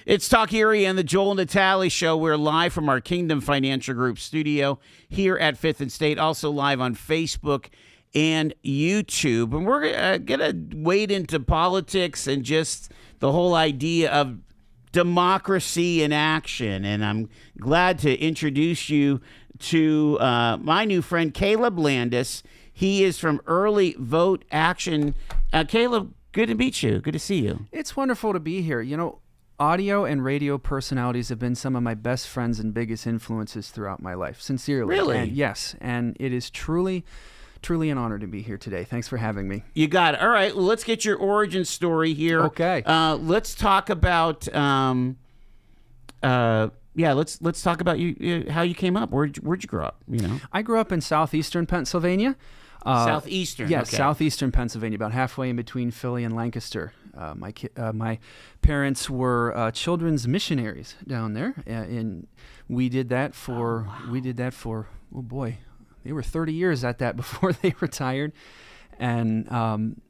It's Talk Erie and the Joel Natale Show. We're live from our Kingdom Financial Group studio here at 5th and State, also live on Facebook and YouTube. And we're going to wade into politics and just the whole idea of democracy in action. And I'm glad to introduce you to my new friend, Caleb Landis. He is from Early Vote Action. Caleb, good to meet you. Good to see you. It's wonderful to be here. You know, audio and radio personalities have been some of my best friends and biggest influences throughout my life, sincerely. Really? And yes, and it is truly an honor to be here today. Thanks for having me. You got it. All right, well, let's get your origin story here. Okay. Let's talk about let's talk about you how you came up. Where'd you grow up? You know, I grew up in southeastern Pennsylvania. Southeastern. Yeah, okay. southeastern Pennsylvania, about halfway in between Philly and Lancaster. My parents were children's missionaries down there, and we did that for oh boy, they were 30 years at that before they retired, and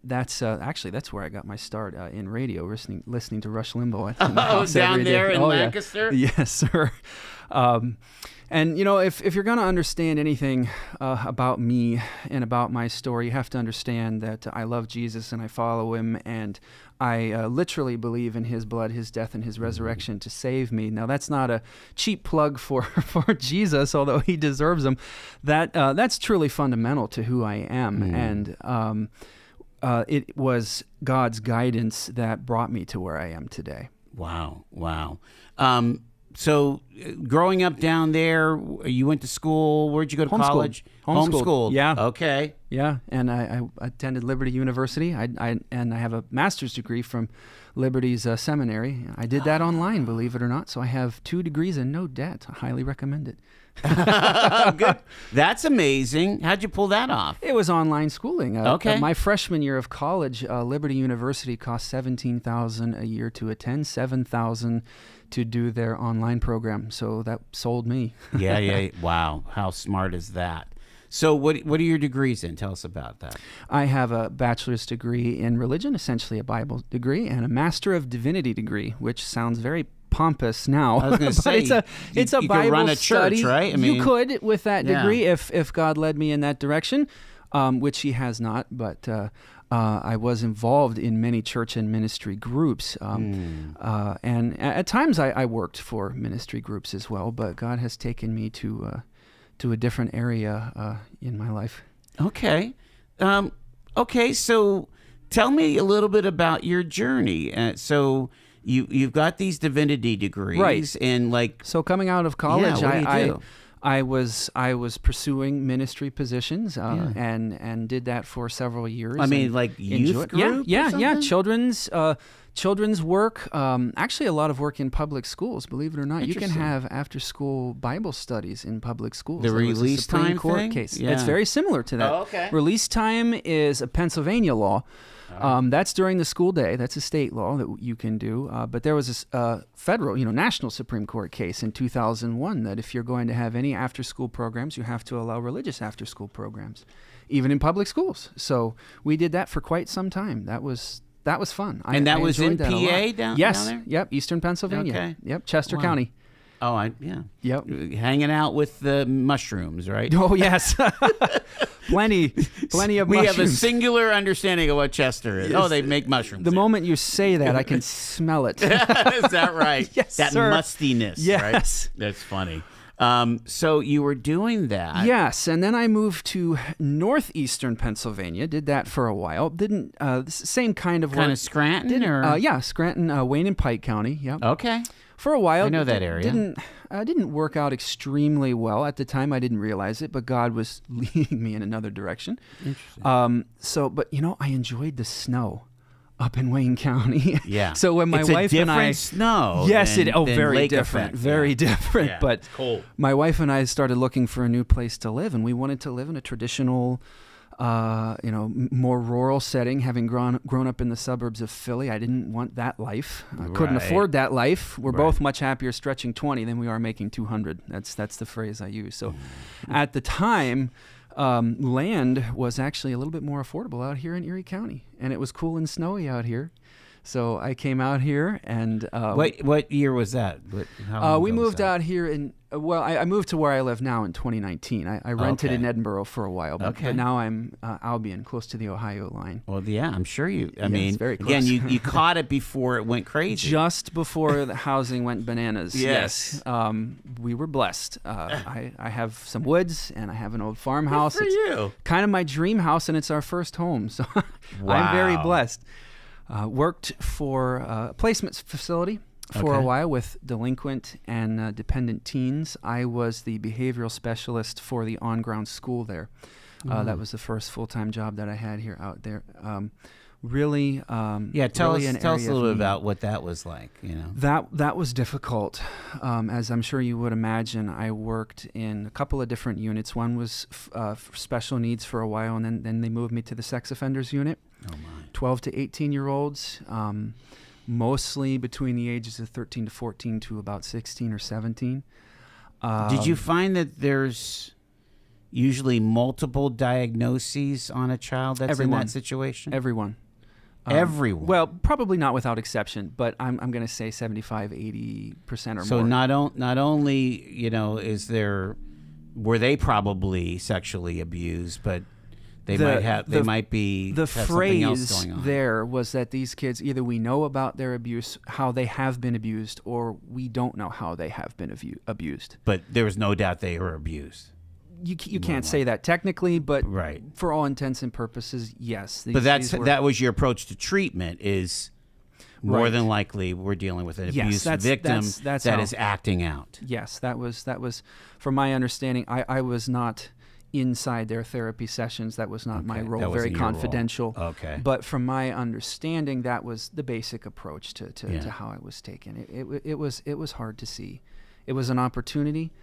that's where I got my start in radio, listening to Rush Limbaugh. Down there in Lancaster. Yeah. Yes, sir. And, you know, if you're going to understand anything about me and about my story, you have to understand that I love Jesus and I follow him, and I literally believe in his blood, his death, and his resurrection to save me. Now, that's not a cheap plug for Jesus, although he deserves them. That's truly fundamental to who I am. And it was God's guidance that brought me to where I am today. Wow. So, growing up down there, you went to school. Where'd you go to college? Homeschooled. Yeah. Okay. Yeah, and I attended Liberty University. I have a master's degree from Liberty's seminary. I did that online, believe it or not. So I have 2 degrees and no debt. I highly recommend it. Good. That's amazing. How'd you pull that off? It was online schooling. Okay. My freshman year of college, Liberty University cost $17,000 a year to attend, $7,000 to do their online program. So that sold me. Yeah. Wow. How smart is that? So what are your degrees in? Tell us about that. I have a bachelor's degree in religion, essentially a Bible degree, and a Master of Divinity degree, which sounds very pompous now. I was going to say, it's a you Bible could run a study. church, right? I mean, you could with that degree if God led me in that direction, which he has not, but I was involved in many church and ministry groups, and at times I worked for ministry groups as well, but God has taken me to a different area in my life. Okay. So tell me a little bit about your journey. So you've got these divinity degrees, right? And so coming out of college, what do you do? I was pursuing ministry positions and did that for several years. I mean, like youth group? Yeah. Children's work. Actually, a lot of work in public schools. Believe it or not, you can have after-school Bible studies in public schools. The release time Court thing? case. Yeah. It's very similar to that. Oh, okay. Release time is a Pennsylvania law. That's during the school day. That's a state law that you can do. But there was a federal, national Supreme Court case in 2001 that if you're going to have any after-school programs, you have to allow religious after-school programs, even in public schools. So we did that for quite some time. That was fun. And that was in that PA down there? Yep, Eastern Pennsylvania. Okay. Yep, Chester County. Oh, yeah. Yep. Hanging out with the mushrooms, right? Oh, yes. plenty of mushrooms. We have a singular understanding of what Chester is. Yes. Oh, they make mushrooms. The moment you say that, I can smell it. Is that right? Yes, that sir. mustiness, yes. Right? That's funny. So you were doing that. Yes, and then I moved to northeastern Pennsylvania, did that for a while. Didn't, same kind of work. Kind of Scranton? Or? Yeah, Scranton, Wayne and Pike County, yep. Okay. For a while. I know that area. Didn't work out extremely well. At the time, I didn't realize it, but God was leading me in another direction. Interesting. But I enjoyed the snow up in Wayne County. Yeah. So when my wife and I, snow. Yes, than very lake different, effect. very different. Yeah, but it's cold. My wife and I started looking for a new place to live, and we wanted to live in a traditional, more rural setting. Having grown up in the suburbs of Philly, I didn't want that life. I couldn't afford that life. We're both much happier stretching 20 than we are making 200. That's the phrase I use. So, at the time, land was actually a little bit more affordable out here in Erie County, and it was cool and snowy out here. So I came out here, and what year was that? How long we ago was moved that? out here in. I moved to where I live now in 2019. I rented in Edinburgh for a while, but now I'm Albion, close to the Ohio line. Well, yeah, I'm sure you. I it's mean, very close. again, you caught it before it went crazy. Just before the housing went bananas. Yes. We were blessed. I have some woods, and I have an old farmhouse. Good for you. Kind of my dream house, and it's our first home, so I'm very blessed. Worked for a placement facility for a while with delinquent and dependent teens. I was the behavioral specialist for the on-ground school there. That was the first full-time job that I had here out there. Really, tell really us a little bit about what that was like. That was difficult. As I'm sure you would imagine, I worked in a couple of different units. One was for special needs for a while, and then they moved me to the sex offenders unit. Oh my! 12 to 18-year-olds. Mostly between the ages of 13 to 14 to about 16 or 17. Did you find that there's usually multiple diagnoses on a child that's in that situation? Everyone. Everyone? Well, probably not without exception, but I'm going to say 75, 80% or more. So not only, were they probably sexually abused, but they might be the have something else phrase going on. there was that these kids, either we know about their abuse, how they have been abused, or we don't know how they have been abused. But there was no doubt they were abused. You can't say that technically, but right. For all intents and purposes, yes. But that was your approach to treatment is more than likely we're dealing with an abuse victim that is acting out. Yes, that was from my understanding. I was not inside their therapy sessions. That was not my role. Very confidential. Okay. But from my understanding, that was the basic approach to how I was taken. It was hard to see. It was an opportunity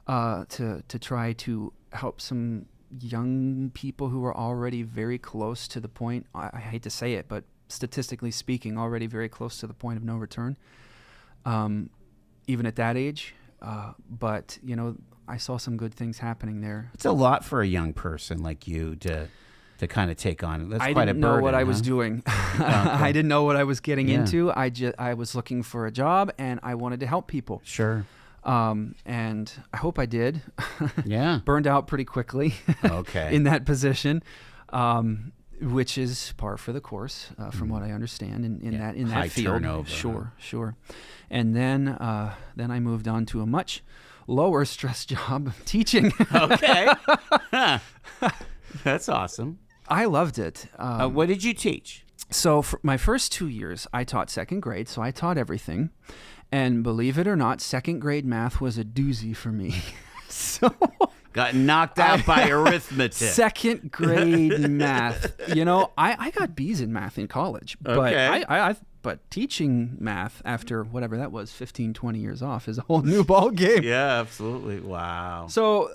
to try to help some young people who were already very close to the point. I hate to say it, but statistically speaking, already very close to the point of no return. Even at that age, but I saw some good things happening there. It's a lot for a young person like you to kind of take on. That's quite a burden. I didn't know what I was doing. I didn't know what I was getting into. I was looking for a job, and I wanted to help people. Sure. And I hope I did. Yeah. Burned out pretty quickly. Okay. In that position, which is par for the course, from what I understand in that High field. Turnover, Sure. And then I moved on to a much lower stress job teaching. Okay. That's awesome. I loved it. What did you teach? So for my first 2 years, I taught second grade, so I taught everything. And believe it or not, second grade math was a doozy for me. So got knocked out by arithmetic. Second grade math. I got B's in math in college, but but teaching math after whatever that was, 15, 20 years off, is a whole new ball game. Yeah, absolutely. Wow. So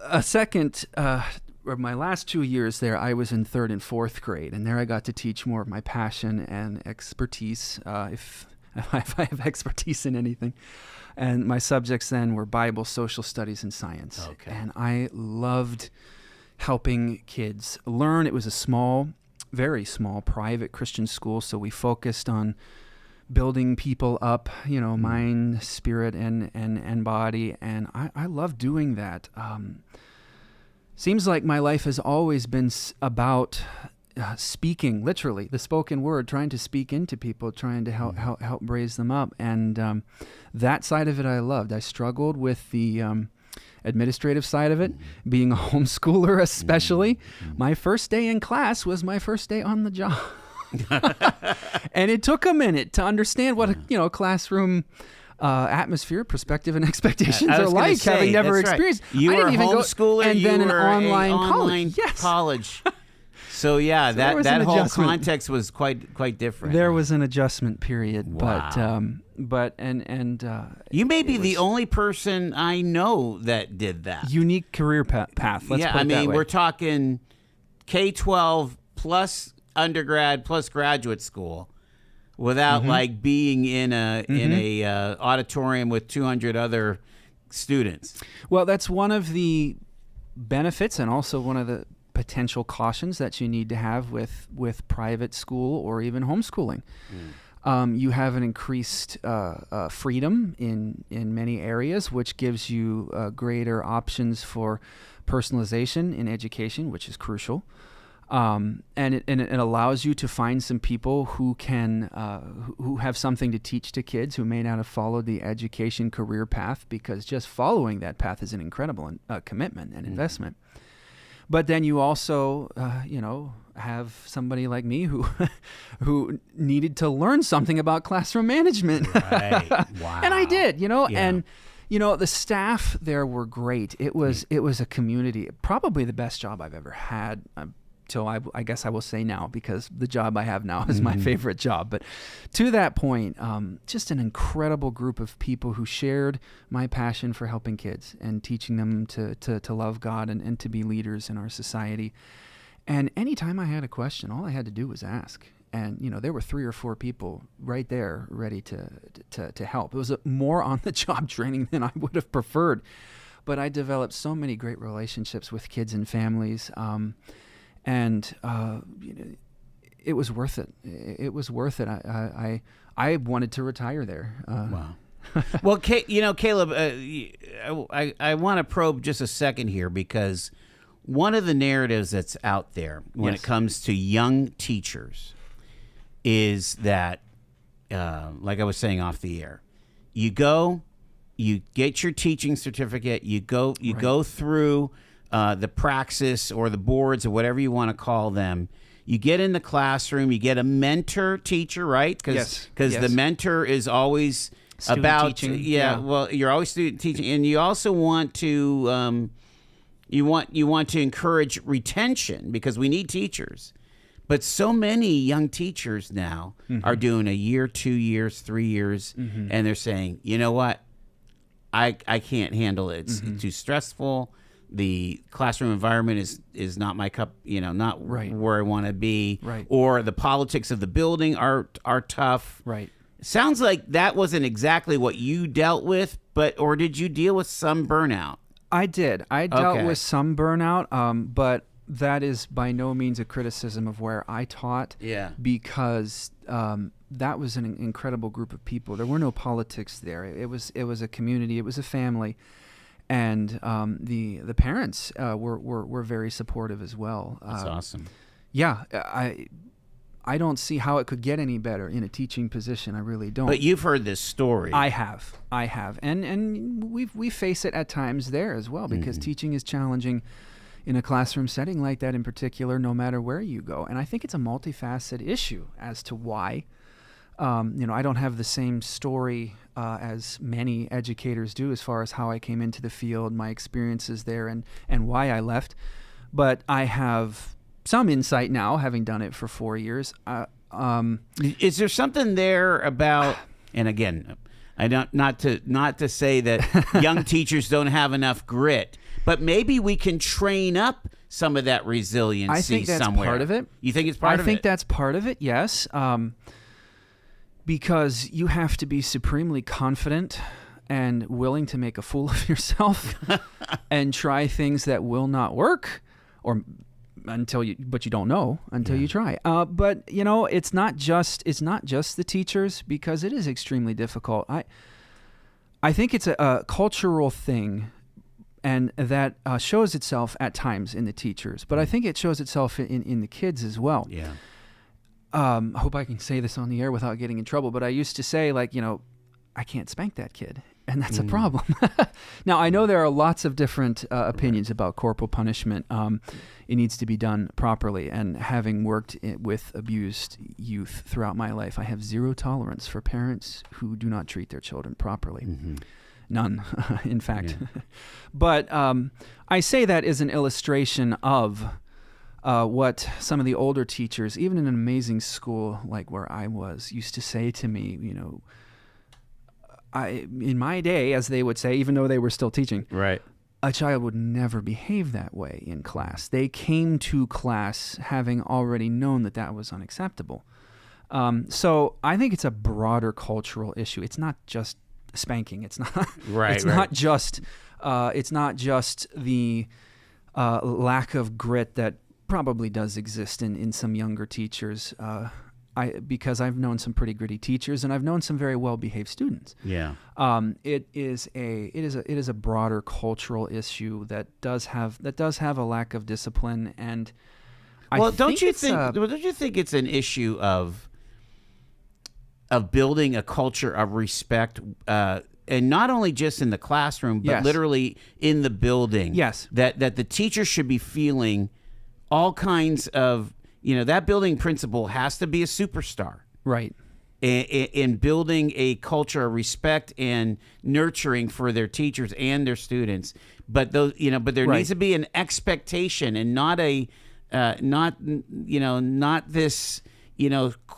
my last 2 years there, I was in third and fourth grade, and there I got to teach more of my passion and expertise, if I have expertise in anything. And my subjects then were Bible, social studies, and science. Okay. And I loved helping kids learn. It was a small, very small private Christian school, so we focused on building people up, mind, spirit, and body. And I love doing that. Seems like my life has always been about speaking, literally, the spoken word, trying to speak into people, trying to help raise them up. And that side of it I loved. I struggled with the administrative side of it, being a homeschooler especially. My first day in class was my first day on the job. And it took a minute to understand what a classroom atmosphere, perspective, and expectations are like, having never experienced. You were a homeschooler, and then an online college. Yes. College. So yeah, so that whole context was quite different. There was an adjustment period, wow. but you may be the only person I know that did that. Unique career path. Let's put it that way. We're talking K-12 plus undergrad plus graduate school, without like being in a auditorium with 200 other students. Well, that's one of the benefits, and also one of the potential cautions that you need to have with private school or even homeschooling. You have an increased freedom in many areas, which gives you greater options for personalization in education, which is crucial. And it allows you to find some people who can who have something to teach to kids who may not have followed the education career path, because just following that path is an incredible commitment and investment. But then you also, have somebody like me who needed to learn something about classroom management. Right. Wow. And I did, Yeah. and the staff there were great. It was a community, probably the best job I've ever had. Till I guess I will say now, because the job I have now is my favorite job. But to that point, just an incredible group of people who shared my passion for helping kids and teaching them to love God and to be leaders in our society. And anytime I had a question, all I had to do was ask. And, there were 3 or 4 people right there ready to help. It was more on the job training than I would have preferred. But I developed so many great relationships with kids and families. And it was worth it. It was worth it. I wanted to retire there. Wow. Well, Caleb, I want to probe just a second here, because one of the narratives that's out there when it comes to young teachers is that, like I was saying off the air, you go, you get your teaching certificate, you go through the praxis or the boards or whatever you want to call them. You get in the classroom, you get a mentor teacher, right? Because the mentor is always student about teaching. Well, you're always student teaching, and you also want to you want to encourage retention, because we need teachers. But so many young teachers now are doing a year, 2 years, 3 years, and they're saying, you know what, I can't handle it. It's too stressful. The classroom environment is not my cup, not where I want to be. Right. Or the politics of the building are tough. Right. Sounds like that wasn't exactly what you dealt with, or did you deal with some burnout? I did. I dealt with some burnout, but that is by no means a criticism of where I taught. Yeah. Because that was an incredible group of people. There were no politics there. It was a community. It was a family. And the parents were very supportive as well. That's awesome. Yeah, I don't see how it could get any better in a teaching position. I really don't. But you've heard this story. I have, and we face it at times there as well, because teaching is challenging in a classroom setting like that in particular, no matter where you go. And I think it's a multifaceted issue as to why. I don't have the same story as many educators do as far as how I came into the field, my experiences there, and why I left. But I have some insight now, having done it for 4 years. Is there something there about? And again, I don't not to say that young teachers don't have enough grit, but maybe we can train up some of that resiliency. I think that's somewhere. part of it. You think it's part of it? I think that's part of it. Yes. Because you have to be supremely confident and willing to make a fool of yourself and try things that will not work, but you don't know until you try. But it's not just the teachers, because it is extremely difficult. I think it's a cultural thing, and that shows itself at times in the teachers, but I think it shows itself in the kids as well. Yeah. I hope I can say this on the air without getting in trouble, but I used to say, I can't spank that kid, and that's a problem. Now, I know there are lots of different opinions about corporal punishment. It needs to be done properly, and having worked with abused youth throughout my life, I have zero tolerance for parents who do not treat their children properly. None, in fact. Yeah. But I say that as an illustration of what some of the older teachers, even in an amazing school like where I was, used to say to me, in my day, as they would say, even though they were still teaching, right, a child would never behave that way in class. They came to class having already known that was unacceptable. So I think it's a broader cultural issue. It's not just spanking. It's not. Right. It's not just. It's not just the lack of grit that probably does exist in some younger teachers. because I've known some pretty gritty teachers and I've known some very well-behaved students. Yeah. It is a broader cultural issue that does have a lack of discipline, and don't you think it's an issue of building a culture of respect, and not only just in the classroom, but Yes. literally in the building? Yes. That the teacher should be feeling all kinds of, that building principal has to be a superstar. Right. In building a culture of respect and nurturing for their teachers and their students, but there Right. needs to be an expectation and not not this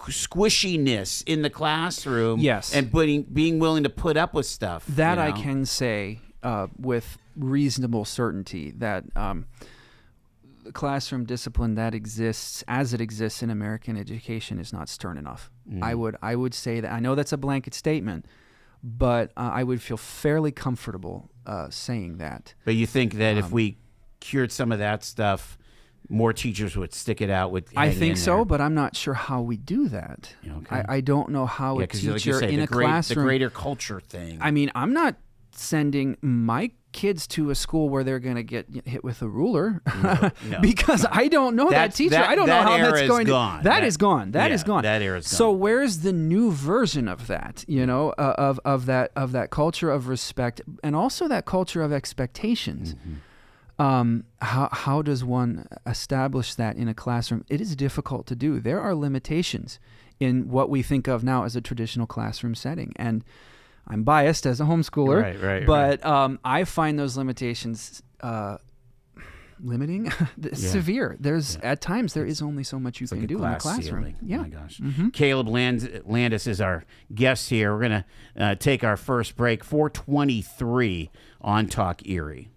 squishiness in the classroom. Yes. And being willing to put up with stuff. That I can say with reasonable certainty that the classroom discipline that exists as it exists in American education is not stern enough. I would say that. I know that's a blanket statement, but I would feel fairly comfortable saying that. But you think that if we cured some of that stuff, more teachers would stick it out with. I think so, but I'm not sure how we do that. Okay. I don't know how a teacher like you say, in a classroom. the greater culture thing. I mean, I'm not sending my kids to a school where they're going to get hit with a ruler because I don't know that teacher. I don't know how that's going to. That is gone. That is gone. That era is gone. So where's the new version of that? Of that culture of respect and also that culture of expectations. How does one establish that in a classroom? It is difficult to do. There are limitations in what we think of now as a traditional classroom setting, and I'm biased as a homeschooler, but I find those limitations limiting, severe. At times there is only so much you can do in a classroom. Ceiling. Yeah. Oh my gosh. Caleb Landis is our guest here. We're gonna take our first break. 4:23 on Talk Erie.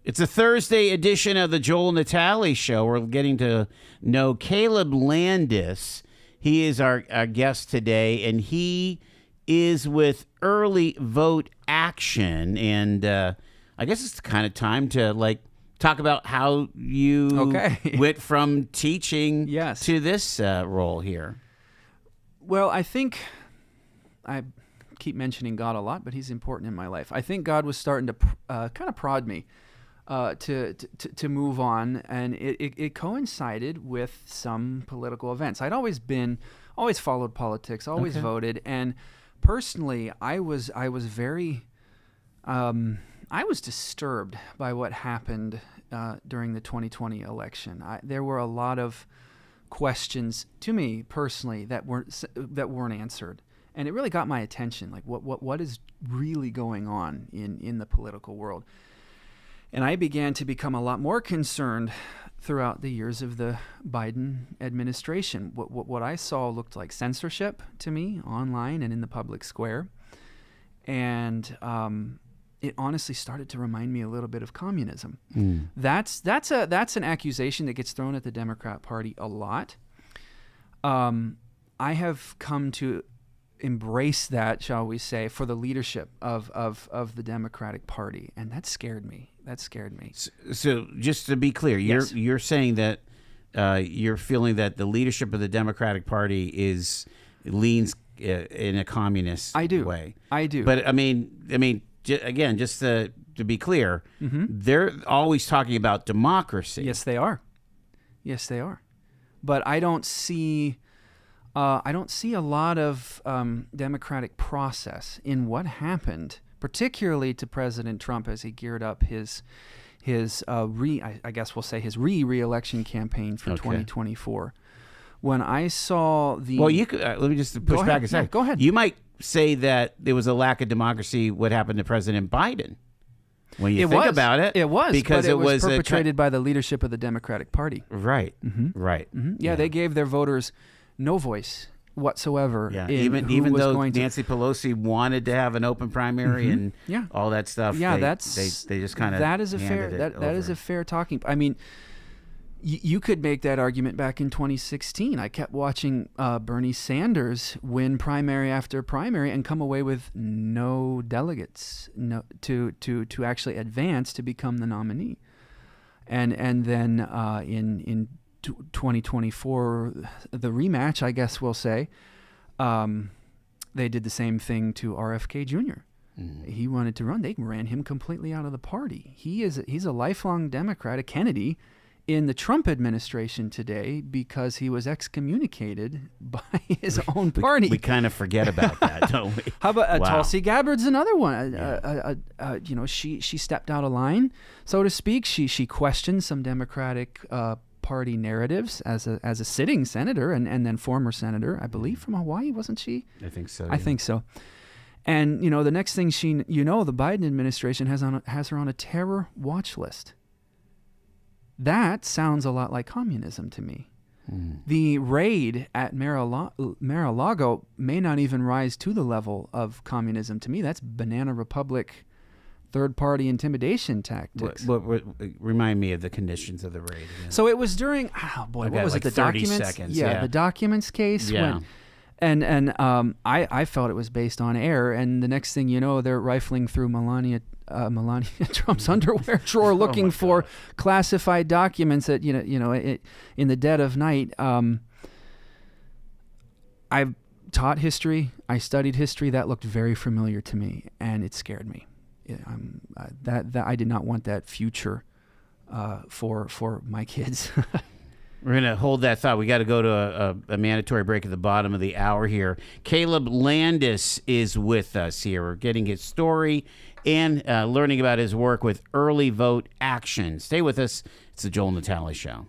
It's a Thursday edition of the Joel Natale Show. We're getting to know Caleb Landis. He is our guest today, and he is with Early Vote Action. And I guess it's the kind of time to talk about how you went from teaching to this role here. Well, I think I keep mentioning God a lot, but he's important in my life. I think God was starting to kind of prod me to move on, and it coincided with some political events. I'd always been always followed politics, always Okay. voted, and personally, I was very I was disturbed by what happened during the 2020 election. There were a lot of questions to me personally that weren't answered, and it really got my attention. Like what is really going on in the political world? And I began to become a lot more concerned throughout the years of the Biden administration. What I saw looked like censorship to me online and in the public square, and it honestly started to remind me a little bit of communism. That's an accusation that gets thrown at the Democrat Party a lot. I have come to embrace that, shall we say, for the leadership of the Democratic Party, and that scared me. So just to be clear, Yes. you're saying that you're feeling that the leadership of the Democratic Party leans in a communist way. I do. But I mean, again, just to be clear, they're always talking about democracy. Yes, they are. But I don't see a lot of democratic process in what happened, particularly to President Trump as he geared up his re-election campaign for 2024. When I saw the you could let me just push back a second. Yeah, go ahead. You might say that there was a lack of democracy. What happened to President Biden? When you think about it, it was because but it was a perpetrated by the leadership of the Democratic Party. Right. Yeah, they gave their voters no voice whatsoever. Yeah, in even who was though going Nancy Pelosi wanted to have an open primary and all that stuff. Yeah, they just kind of that is a fair talking. I mean, you could make that argument back in 2016. I kept watching Bernie Sanders win primary after primary and come away with no delegates to actually advance to become the nominee. And then in 2024, the rematch, I guess we'll say, they did the same thing to RFK Jr. He wanted to run. They ran him completely out of the party. He's a lifelong Democrat, a Kennedy, in the Trump administration today because he was excommunicated by his own party. We kind of forget about that, don't we? How about Wow. Tulsi Gabbard's another one? She stepped out of line, so to speak. She questioned some Democratic Party narratives as a sitting senator and then former senator, I believe, from Hawaii, wasn't she? I think so. I think so. And the next thing the Biden administration has her on a terror watch list. That sounds a lot like communism to me. The raid at Mar-a-Lago may not even rise to the level of communism to me. That's Banana Republic third-party intimidation tactics. Remind me of the conditions of the raid. Again. So it was during, what was like it? The 30 documents? seconds, Yeah, the documents case. Yeah. I felt it was based on error, and the next thing you know, they're rifling through Melania Trump's underwear drawer looking for classified documents that in the dead of night. I've taught history. I studied history. That looked very familiar to me, and it scared me. That I did not want that future for my kids. We're going to hold that thought. We got to go to a mandatory break at the bottom of the hour here. Caleb Landis is with us here. We're getting his story and learning about his work with Early Vote Action. Stay with us. It's the Joel Natale Show.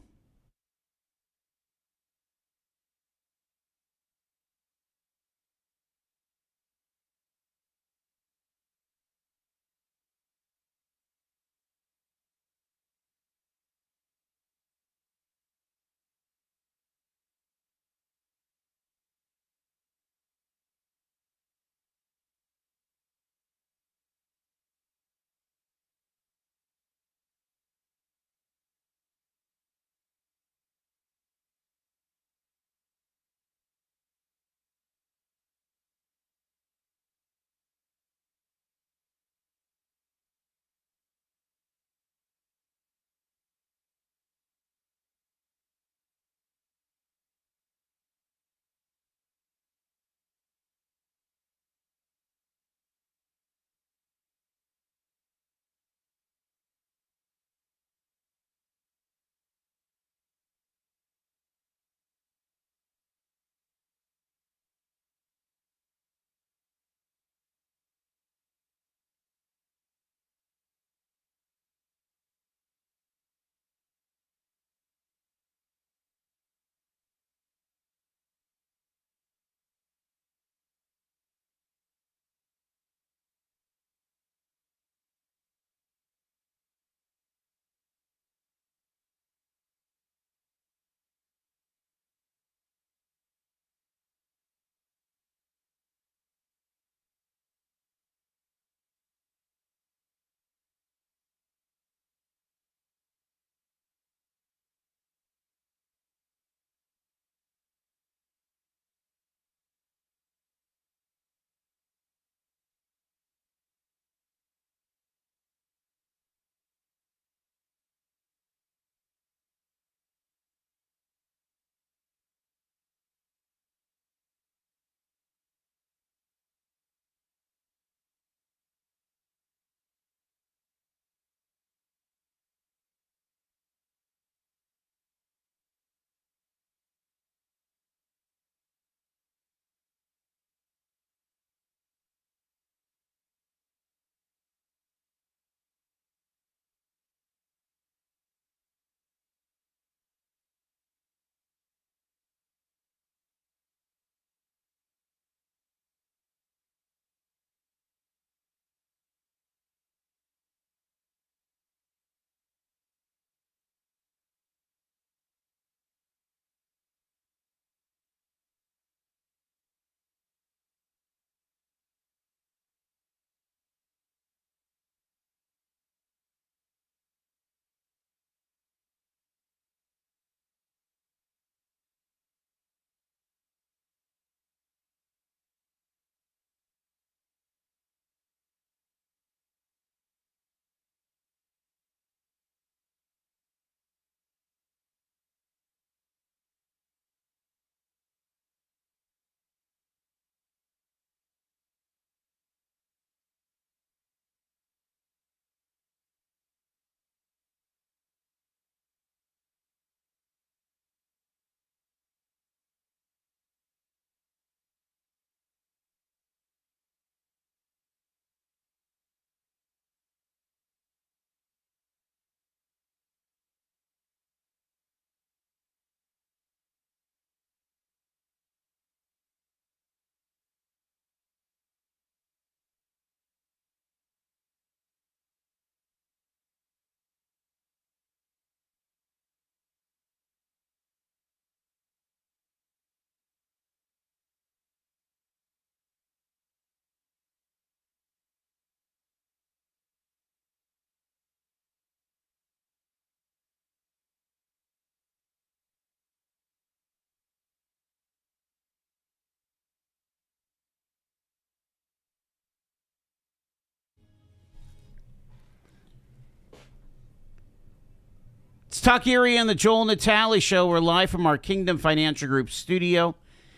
Talk Erie on the Joel Natale Show. We're live from our Kingdom Financial Group studio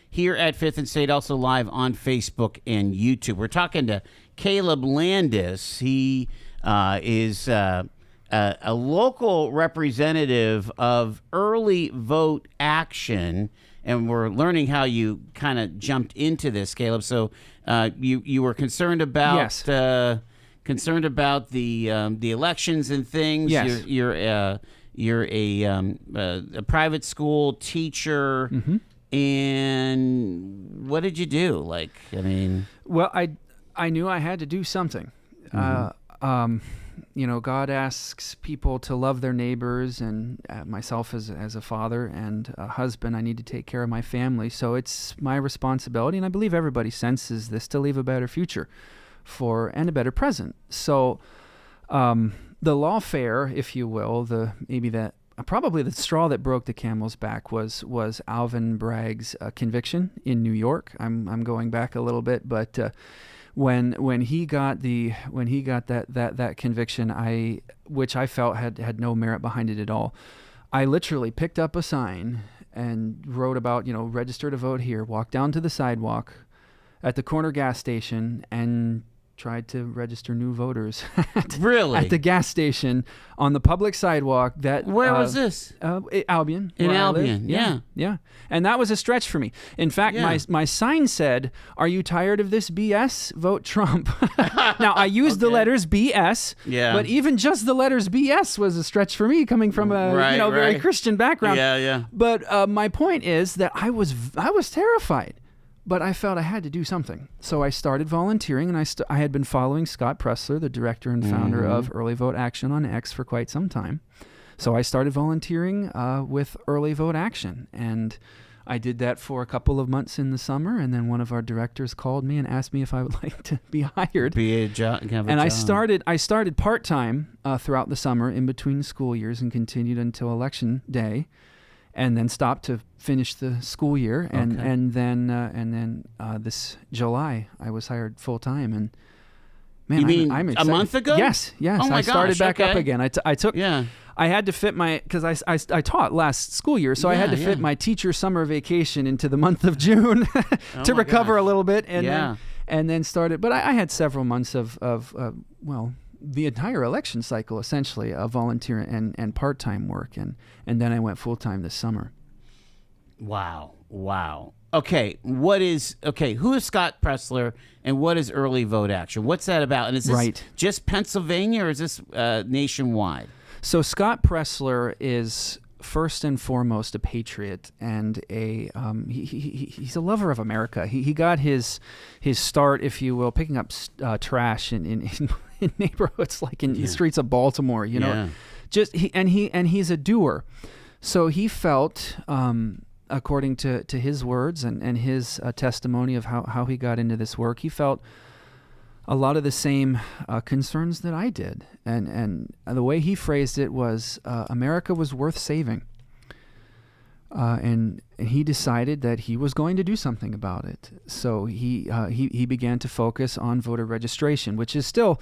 here at Fifth and State, also live on Facebook and YouTube. We're talking to Caleb Landis. He is a local representative of Early Vote Action, and we're learning how you kind of jumped into this, Caleb. So you were concerned about Yes. Concerned about the elections and things. Yes. You're a private school teacher, and what did you do? Well, I knew I had to do something. God asks people to love their neighbors, and myself as a father and a husband, I need to take care of my family. So it's my responsibility, and I believe everybody senses this, to leave a better future and a better present. So the lawfare, if you will, probably the straw that broke the camel's back was Alvin Bragg's conviction in New York. I'm going back a little bit, but when he got that conviction, which I felt had no merit behind it at all, I literally picked up a sign and wrote about, register to vote here, walked down to the sidewalk at the corner gas station and tried to register new voters Really? at the gas station on the public sidewalk. Where was this? Albion. In where I live. Albion, Yeah. And that was a stretch for me. In fact, my sign said, "Are you tired of this BS? Vote Trump." Now, I used the letters BS, but even just the letters BS was a stretch for me, coming from a very Christian background. Yeah. But my point is that I was terrified. But I felt I had to do something. So I started volunteering, and I had been following Scott Pressler, the director and founder of Early Vote Action on X, for quite some time. So I started volunteering with Early Vote Action, and I did that for a couple of months in the summer, and then one of our directors called me and asked me if I would like to be hired. I started part-time throughout the summer in between school years and continued until Election Day. And then stopped to finish the school year, and then this July I was hired full time. And man, you mean I'm a excited. month ago? Yes. Oh my I started gosh, back up again. I took. Yeah. I had to fit because I taught last school year, so I had to fit my teacher summer vacation into the month of June to recover a little bit, and then started. But I had several months of the entire election cycle, essentially, of volunteer and part-time work, and then I went full-time this summer. Wow. Okay, who is Scott Pressler, and what is Early Vote Action? What's that about? And is this just Pennsylvania, or is this nationwide? So Scott Pressler is first and foremost a patriot, and he's a lover of America. He got his start, if you will, picking up trash in neighborhoods like in the streets of Baltimore. He's a doer. So he felt, according to his words and his testimony of how he got into this work, he felt a lot of the same concerns that I did. And the way he phrased it was, America was worth saving. And he decided that he was going to do something about it. So he began to focus on voter registration, which is still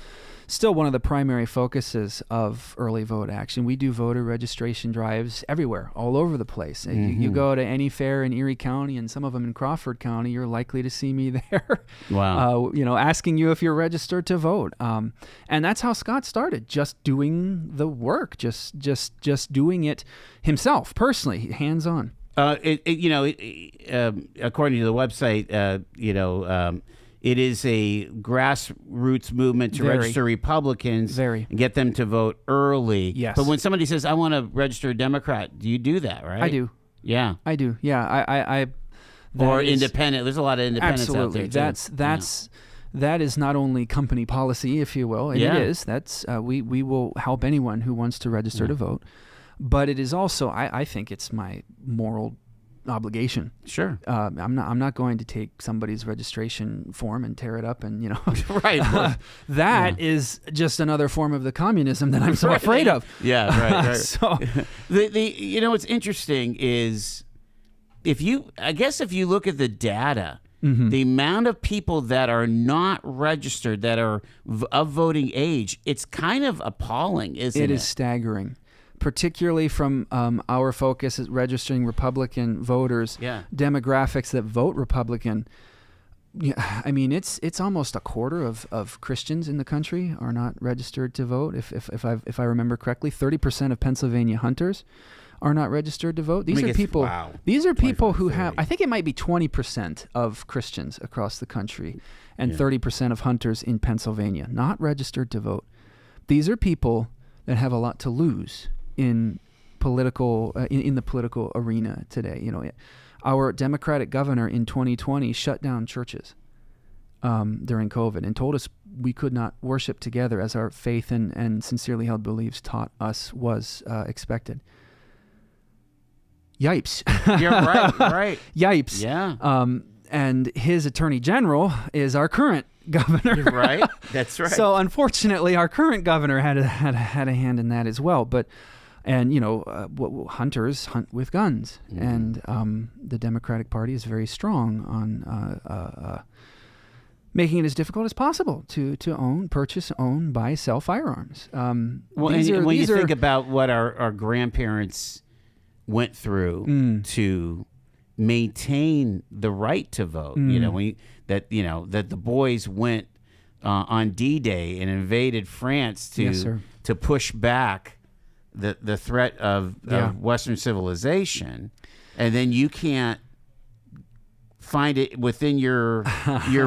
one of the primary focuses of Early Vote Action. We do voter registration drives everywhere, all over the place. You go to any fair in Erie County, and some of them in Crawford County, you're likely to see me there. Wow. Asking you if you're registered to vote. And that's how Scott started, just doing the work, just doing it himself, personally, hands-on. According to the website, it is a grassroots movement to register Republicans and get them to vote early. Yes. But when somebody says, "I want to register a Democrat," do you do that, right? I do. Yeah. I do. Yeah. Or independent. There's a lot of independents out there, too. That is not only company policy, if you will, and it is. That's we will help anyone who wants to register to vote. But it is also, I think it's my moral obligation. Sure. I'm not going to take somebody's registration form and tear it up and right. That is just another form of the communism that I'm so afraid of. Yeah, right. So what's interesting is if you look at the data, the amount of people that are not registered that are of voting age, it's kind of appalling, isn't it? It is staggering. particularly from our focus at registering Republican voters, demographics that vote Republican. Yeah, I mean, it's almost a quarter of Christians in the country are not registered to vote. If I remember correctly, 30% of Pennsylvania hunters are not registered to vote. These are people. Wow. These are people who have. I think it might be 20% of Christians across the country, and 30% of hunters in Pennsylvania not registered to vote. These are people that have a lot to lose in political in the political arena today. You know, our Democratic governor in 2020 shut down churches during COVID and told us we could not worship together as our faith and sincerely held beliefs taught us was expected. Yipes. Yeah, right. Yipes. Yeah. And his attorney general is our current governor. Right. That's right. So unfortunately, our current governor had a hand in that as well. But, and you know, hunters hunt with guns, and the Democratic Party is very strong on making it as difficult as possible to own, purchase, own, buy, sell firearms. Well, when you think about what our grandparents went through to maintain the right to vote, you know, that the boys went on D-Day and invaded France to push back the threat of Western civilization, and then you can't find it within your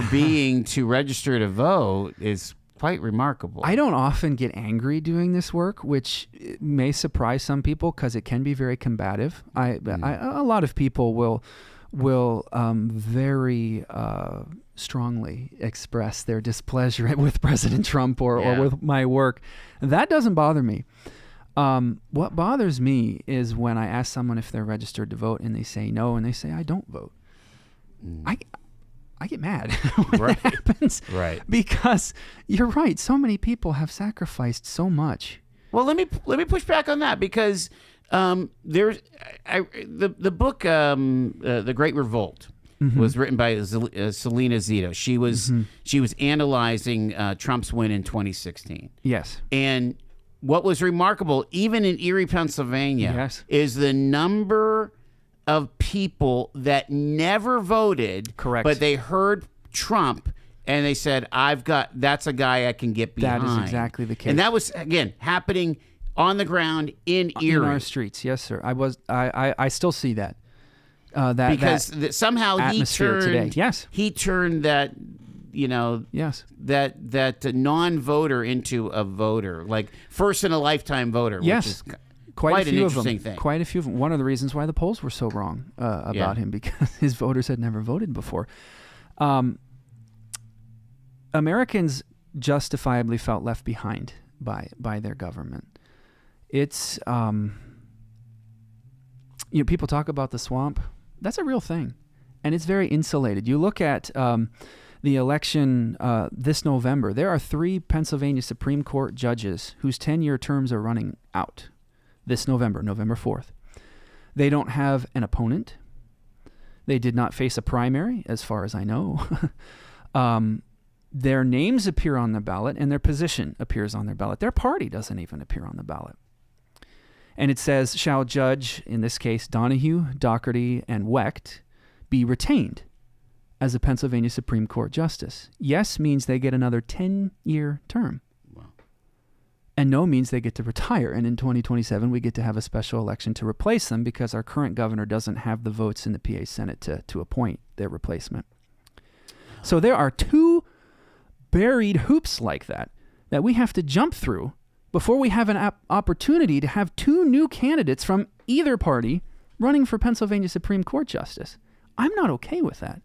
being to register to vote is quite remarkable. I don't often get angry doing this work, which may surprise some people because it can be very combative. A lot of people will very strongly express their displeasure with President Trump or with my work. That doesn't bother me. What bothers me is when I ask someone if they're registered to vote and they say no, and they say I don't vote. I get mad when that happens. Right. Because you're right. So many people have sacrificed so much. Well, let me push back on that, because there's the book The Great Revolt was written by Selena Zito. She was analyzing Trump's win in 2016. Yes. And what was remarkable, even in Erie, Pennsylvania, is the number of people that never voted, but they heard Trump and they said, that's a guy I can get behind. That is exactly the case. And that was, again, happening on the ground in Erie. In our streets, yes, sir. I still see that. Because somehow he turned that, that non-voter into a voter, like first in a lifetime voter, which is quite an interesting thing. Quite a few of them. One of the reasons why the polls were so wrong about him, because his voters had never voted before. Americans justifiably felt left behind by their government. It's people talk about the swamp. That's a real thing, and it's very insulated. You look at the election this November. There are 3 Pennsylvania Supreme Court judges whose 10-year terms are running out this November 4th. They don't have an opponent. They did not face a primary, as far as I know. Their names appear on the ballot, and their position appears on their ballot. Their party doesn't even appear on the ballot. And it says, shall Judge, in this case, Donahue, Dougherty, and Wecht, be retained as a Pennsylvania Supreme Court justice? Yes means they get another 10-year term. And no means they get to retire. And in 2027, we get to have a special election to replace them, because our current governor doesn't have the votes in the PA Senate to appoint their replacement. So there are 2 buried hoops like that we have to jump through before we have an opportunity to have 2 new candidates from either party running for Pennsylvania Supreme Court justice. I'm not okay with that.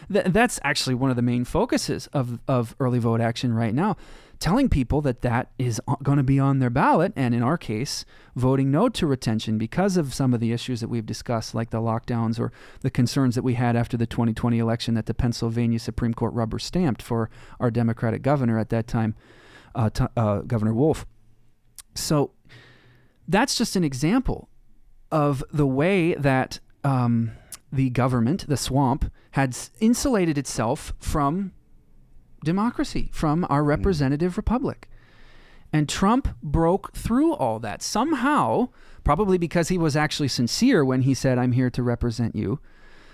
That's actually one of the main focuses of early vote action right now, telling people that is going to be on their ballot, and in our case, voting no to retention because of some of the issues that we've discussed, like the lockdowns or the concerns that we had after the 2020 election that the Pennsylvania Supreme Court rubber stamped for our Democratic governor at that time, Governor Wolf. So that's just an example of the way that the government, the swamp, had insulated itself from democracy, from our representative republic. And Trump broke through all that somehow, probably because he was actually sincere when he said, "I'm here to represent you."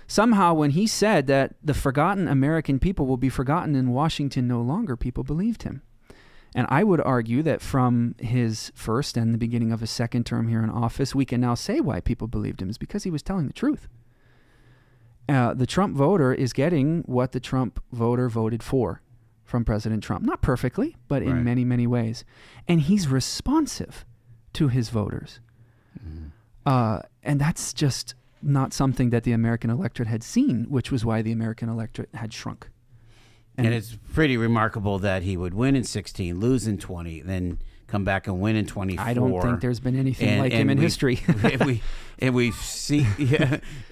Somehow, when he said that the forgotten American people will be forgotten in Washington no longer, people believed him. And I would argue that from his first and the beginning of his second term here in office, we can now say why people believed him is because he was telling the truth. The Trump voter is getting what the Trump voter voted for from President Trump. Not perfectly, but in many, many ways. And he's responsive to his voters. And that's just not something that the American electorate had seen, which was why the American electorate had shrunk. And it's pretty remarkable that he would win in 16, lose in 20, then come back and win in 24. I don't think there's been anything like him in history. we see,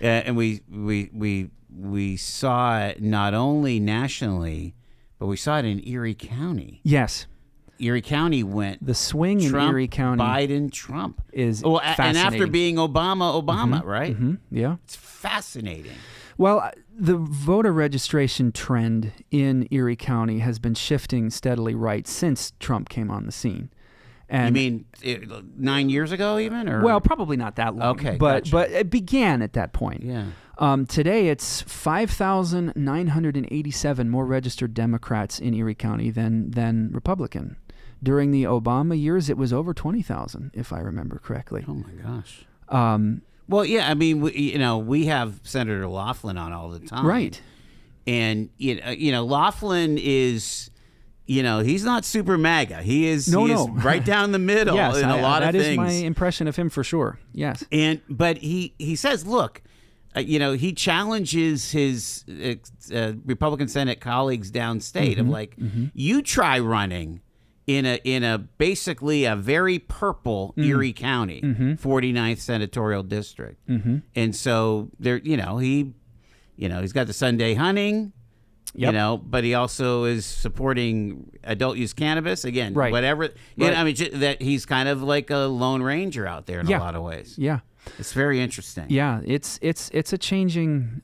and we saw it not only nationally, but we saw it in Erie County. Yes. Erie County went. The swing Trump, in Erie County. Biden, Trump. Is fascinating. And after being Obama, Mm-hmm. right? Mm-hmm. Yeah. It's fascinating. Well, the voter registration trend in Erie County has been shifting steadily right since Trump came on the scene. And you mean 9 years ago even? Or? Well, probably not that long. Okay, but gotcha. but it began at that point. Yeah. Today, it's 5,987 more registered Democrats in Erie County than Republican. During the Obama years, it was over 20,000, if I remember correctly. Oh, my gosh. Well, yeah, I mean, we have Senator Laughlin on all the time. Right. And, Laughlin is... he's not super MAGA. He is right down the middle yes, in a lot of things. That is my impression of him for sure. Yes. But he says, look, he challenges his Republican Senate colleagues downstate of you try running in a basically a very purple Erie County, 49th senatorial district. And so there, he's got the Sunday hunting. Yep. But he also is supporting adult use cannabis again. Right. Whatever. Right. I mean, that he's kind of like a lone ranger out there in a lot of ways. Yeah. It's very interesting. Yeah, it's a changing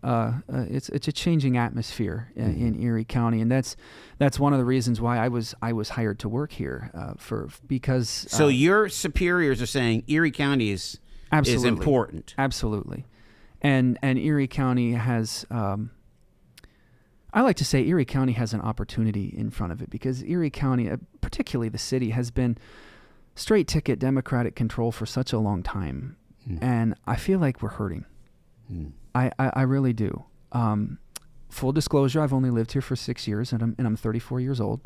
it's a changing atmosphere in Erie County, and that's one of the reasons why I was hired to work here because. So your superiors are saying Erie County is important. Absolutely, and Erie County has. I like to say Erie County has an opportunity in front of it because Erie County, particularly the city, has been straight ticket Democratic control for such a long time. And I feel like we're hurting. I really do. Full disclosure, I've only lived here for 6 years, and I'm 34 years old.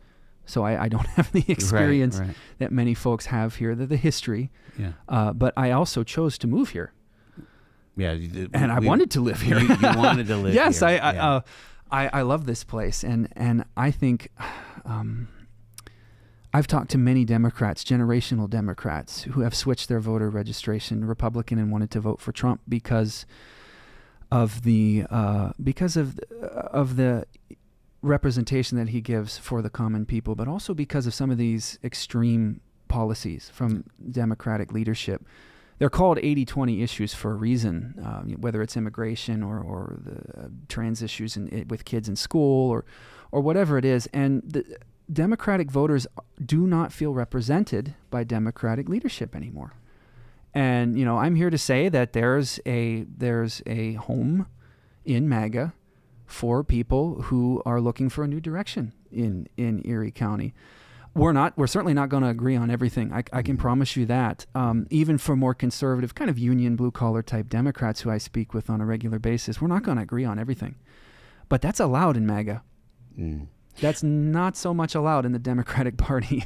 So I don't have the experience that many folks have here, the history. Yeah. But I also chose to move here. Yeah. And I wanted to live here. You wanted to live yes, here. Yes, I love this place, and I think I've talked to many Democrats, generational Democrats, who have switched their voter registration Republican and wanted to vote for Trump because of the representation that he gives for the common people, but also because of some of these extreme policies from Democratic leadership. They're called 80-20 issues for a reason, whether it's immigration or the trans issues with kids in school or whatever it is. And the Democratic voters do not feel represented by Democratic leadership anymore. And, I'm here to say that there's a home in MAGA for people who are looking for a new direction in Erie County. We're certainly not going to agree on everything. I can promise you that. Even for more conservative, kind of union, blue-collar type Democrats who I speak with on a regular basis, we're not going to agree on everything. But that's allowed in MAGA. That's not so much allowed in the Democratic Party.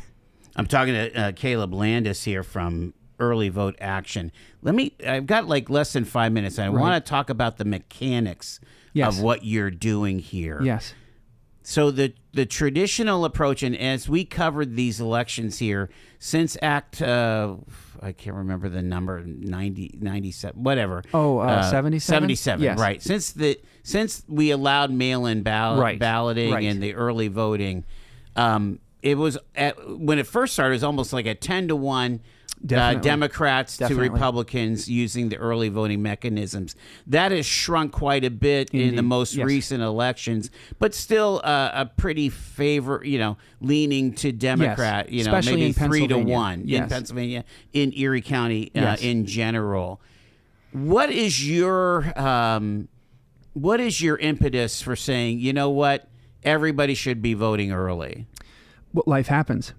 I'm talking to Caleb Landis here from Early Vote Action. I've got like less than 5 minutes, and I want to talk about the mechanics of what you're doing here. Yes. So the traditional approach, and as we covered these elections here, since Act, I can't remember the number, 97, whatever. 77? 77, yes. Right. Since we allowed mail-in balloting and the early voting, it was, when it first started, it was almost like a 10-to-1 Democrats Definitely. to Republicans using the early voting mechanisms. That has shrunk quite a bit in the most recent elections, but still a pretty leaning to Democrat. Yes. Especially maybe in 3-1 Yes. in Pennsylvania, in Erie County in general. What is your impetus for saying, you know what, everybody should be voting early? Well, life happens.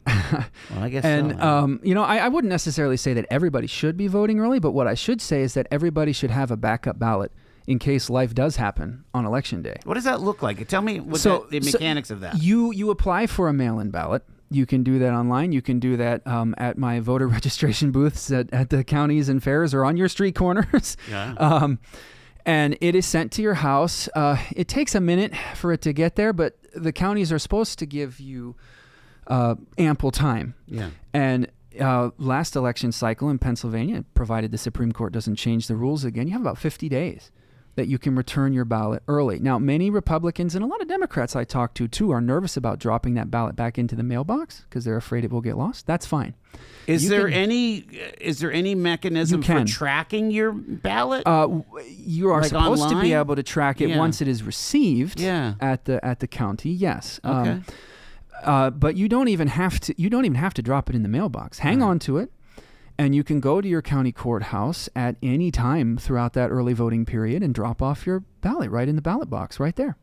Well, I guess and, so. I wouldn't necessarily say that everybody should be voting early, but what I should say is that everybody should have a backup ballot in case life does happen on Election Day. What does that look like? Tell me the mechanics of that. You apply for a mail-in ballot. You can do that online. You can do that at my voter registration booths at the counties and fairs or on your street corners. Yeah. And it is sent to your house. It takes a minute for it to get there, but the counties are supposed to give you ample time. Yeah. And last election cycle in Pennsylvania, provided the Supreme Court doesn't change the rules again, you have about 50 days that you can return your ballot early. Now, many Republicans and a lot of Democrats I talk to, too, are nervous about dropping that ballot back into the mailbox because they're afraid it will get lost. That's fine. Is there any mechanism for tracking your ballot? You are supposed to be able to track it once it is received at the county. Yes. Okay. But you don't even have to drop it in the mailbox. Hang on to it. And you can go to your county courthouse at any time throughout that early voting period and drop off your ballot right in the ballot box right there.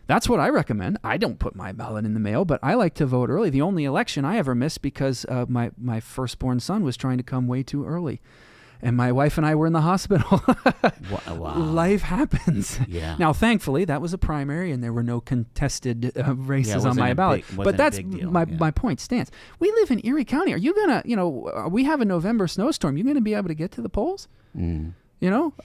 That's what I recommend. I don't put my ballot in the mail, but I like to vote early. The only election I ever missed because my firstborn son was trying to come way too early. And my wife and I were in the hospital. Wow. Life happens. Yeah. Now, thankfully, that was a primary, and there were no contested races on my ballot. But that's my point stands. We live in Erie County. Are you gonna, we have a November snowstorm. You gonna be able to get to the polls? Mm.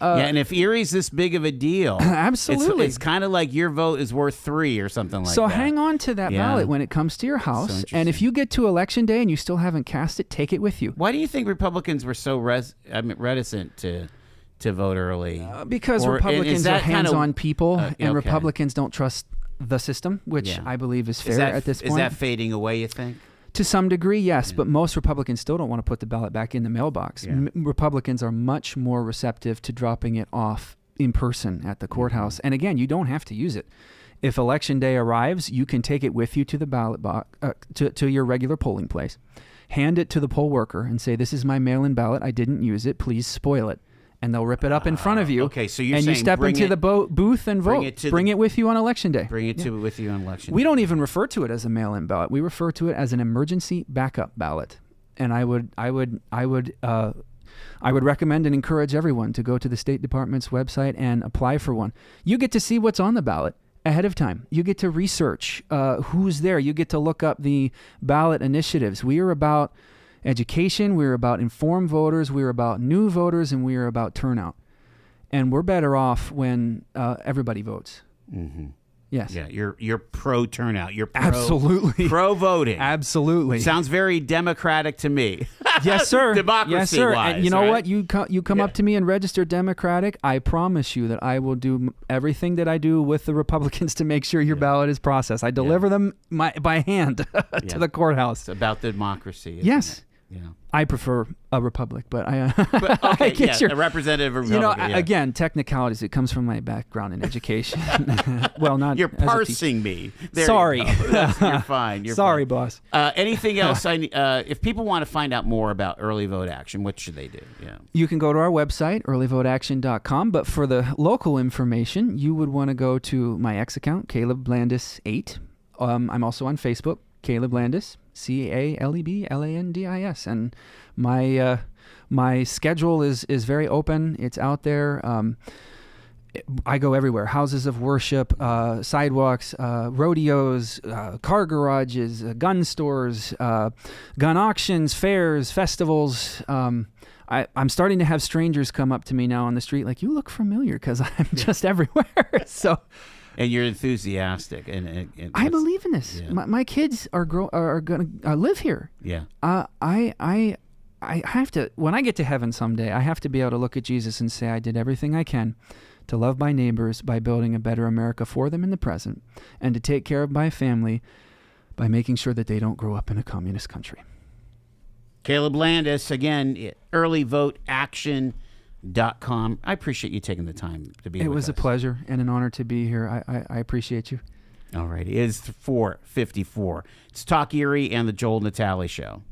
And if Erie's this big of a deal, absolutely, it's kind of like your vote is worth 3 or something like that. So hang on to that ballot when it comes to your house, and if you get to Election Day and you still haven't cast it, take it with you. Why do you think Republicans were so reticent to vote early? Because Republicans are hands-on people, and Republicans don't trust the system, which I believe is fair at this point. Is that fading away, you think? To some degree, yes, but most Republicans still don't want to put the ballot back in the mailbox. Yeah. Republicans are much more receptive to dropping it off in person at the courthouse. And again, you don't have to use it. If Election Day arrives, you can take it with you to the ballot box, to your regular polling place, hand it to the poll worker and say, "This is my mail-in ballot. I didn't use it. Please spoil it." And they'll rip it up in front of you. Okay, so you're and saying you step into the booth and vote. Bring it with you on Election Day. Bring it with you on Election Day. We don't even refer to it as a mail-in ballot. We refer to it as an emergency backup ballot. And I would recommend and encourage everyone to go to the State Department's website and apply for one. You get to see what's on the ballot ahead of time. You get to research who's there. You get to look up the ballot initiatives. We are about education, we're about informed voters, we're about new voters, and we're about turnout. And we're better off when everybody votes. Mm-hmm. Yes. Yeah, you're pro turnout. You're absolutely pro voting. Absolutely. Sounds very democratic to me. Yes, sir. Democracy yes, sir. wise. And you know right? what? You come up to me and register Democratic. I promise you that I will do everything that I do with the Republicans to make sure your ballot is processed. I deliver them by hand to the courthouse. It's about democracy. Yes. It? Yeah. I prefer a republic, but I okay, I get a representative republic. Again, technicalities. It comes from my background in education. Well, not you're parsing me. There Sorry, you're fine. You're sorry, fine. boss. Anything else? If people want to find out more about early vote action, what should they do? Yeah, you can go to our website, earlyvoteaction.com. But for the local information, you would want to go to my X account, Caleb Landis 8. I'm also on Facebook, Caleb Landis. CALEBLANDIS, and my schedule is very open. It's out there. I go everywhere: houses of worship, sidewalks, rodeos, car garages, gun stores, gun auctions, fairs, festivals. I'm starting to have strangers come up to me now on the street, like, "You look familiar," because I'm just everywhere. So. And you're enthusiastic, and I believe in this. Yeah. My kids are going to live here. Yeah. I have to, when I get to heaven someday, I have to be able to look at Jesus and say, I did everything I can to love my neighbors by building a better America for them in the present, and to take care of my family by making sure that they don't grow up in a communist country. Caleb Landis, again, earlyvoteaction.com. I appreciate you taking the time to be with us. It was a pleasure and an honor to be here. I appreciate you. All right. It is 4:54. It's Talk Erie and the Joel Natale Show.